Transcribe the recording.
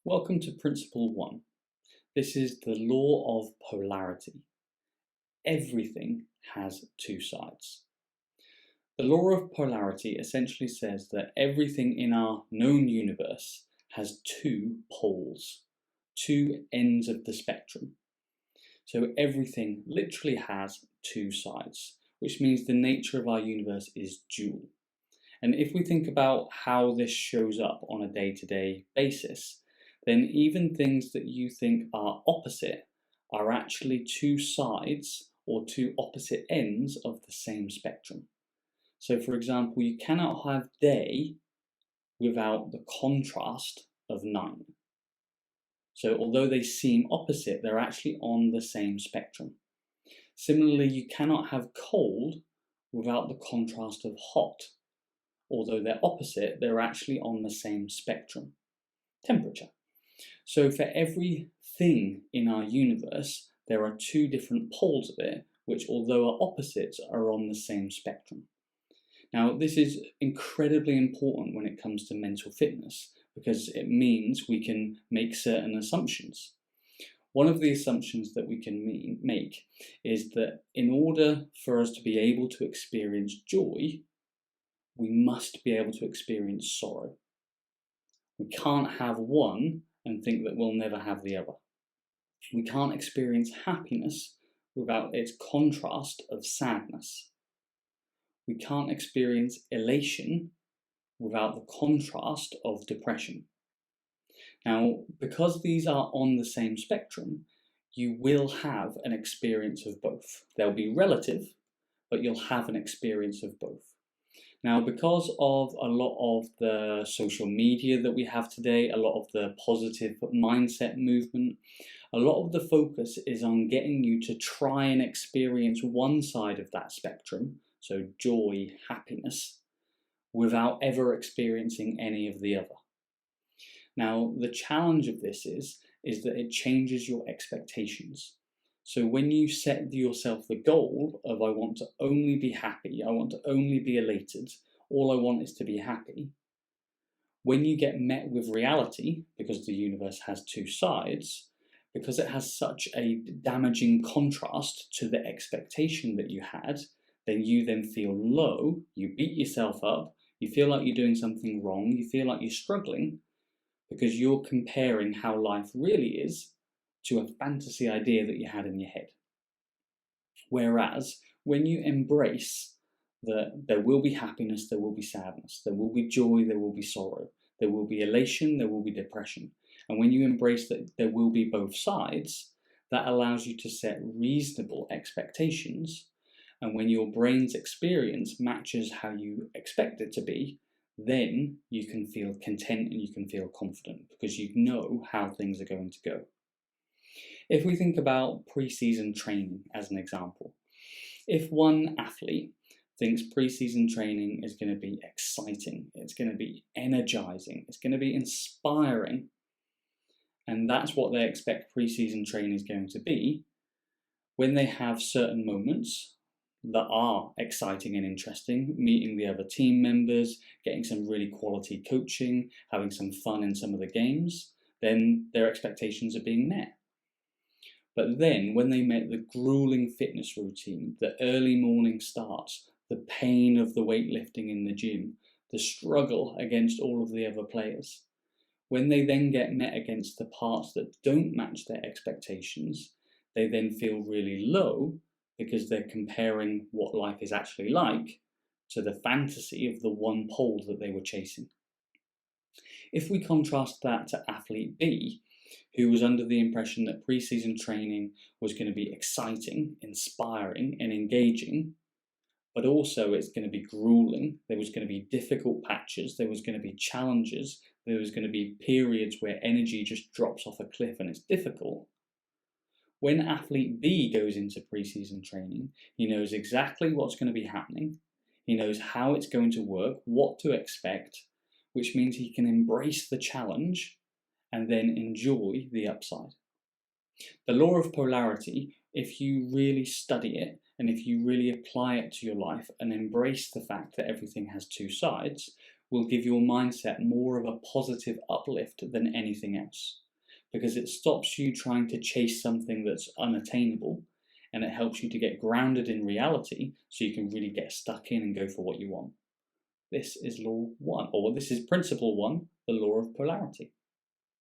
Welcome to Principle 1. This is the law of polarity. Everything has two sides. The law of polarity essentially says that everything in our known universe has two poles, two ends of the spectrum. So everything literally has two sides, which means the nature of our universe is dual. And if we think about how this shows up on a day-to-day basis, then even things that you think are opposite are actually two sides or two opposite ends of the same spectrum. So for example, you cannot have day without the contrast of night. So although they seem opposite, they're actually on the same spectrum. Similarly, you cannot have cold without the contrast of hot. Although they're opposite, they're actually on the same spectrum. Temperature. So for everything in our universe, there are two different poles of it, which although are opposites, are on the same spectrum. Now, this is incredibly important when it comes to mental fitness, because it means we can make certain assumptions. One of the assumptions that we can make is that in order for us to be able to experience joy, we must be able to experience sorrow. We can't have one and think that we'll never have the other. We can't experience happiness without its contrast of sadness. We can't experience elation without the contrast of depression. Now, because these are on the same spectrum, you will have an experience of both. They'll be relative, but you'll have an experience of both. Now, because of a lot of the social media that we have today, a lot of the positive mindset movement, a lot of the focus is on getting you to try and experience one side of that spectrum, so joy, happiness, without ever experiencing any of the other. Now, the challenge of this is that it changes your expectations. So when you set yourself the goal of I want to only be happy, I want to only be elated, all I want is to be happy, when you get met with reality, because the universe has two sides, because it has such a damaging contrast to the expectation that you had, then you then feel low, you beat yourself up, you feel like you're doing something wrong, you feel like you're struggling, because you're comparing how life really is to a fantasy idea that you had in your head. Whereas when you embrace that there will be happiness, there will be sadness, there will be joy, there will be sorrow, there will be elation, there will be depression. And when you embrace that there will be both sides, that allows you to set reasonable expectations. And when your brain's experience matches how you expect it to be, then you can feel content and you can feel confident because you know how things are going to go. If we think about pre-season training as an example, if one athlete thinks pre-season training is going to be exciting, it's going to be energizing, it's going to be inspiring, and that's what they expect pre-season training is going to be, when they have certain moments that are exciting and interesting, meeting the other team members, getting some really quality coaching, having some fun in some of the games, then their expectations are being met. But then when they met the grueling fitness routine, the early morning starts, the pain of the weightlifting in the gym, the struggle against all of the other players, when they then get met against the parts that don't match their expectations, they then feel really low because they're comparing what life is actually like to the fantasy of the one pole that they were chasing. If we contrast that to athlete B, who was under the impression that pre-season training was going to be exciting, inspiring, and engaging, but also it's going to be grueling, there was going to be difficult patches, there was going to be challenges, there was going to be periods where energy just drops off a cliff and it's difficult. When athlete B goes into pre-season training, he knows exactly what's going to be happening, he knows how it's going to work, what to expect, which means he can embrace the challenge and then enjoy the upside. The law of polarity, if you really study it and if you really apply it to your life and embrace the fact that everything has two sides, will give your mindset more of a positive uplift than anything else, because it stops you trying to chase something that's unattainable, and it helps you to get grounded in reality so you can really get stuck in and go for what you want. This is law one, or this is principle one, the law of polarity.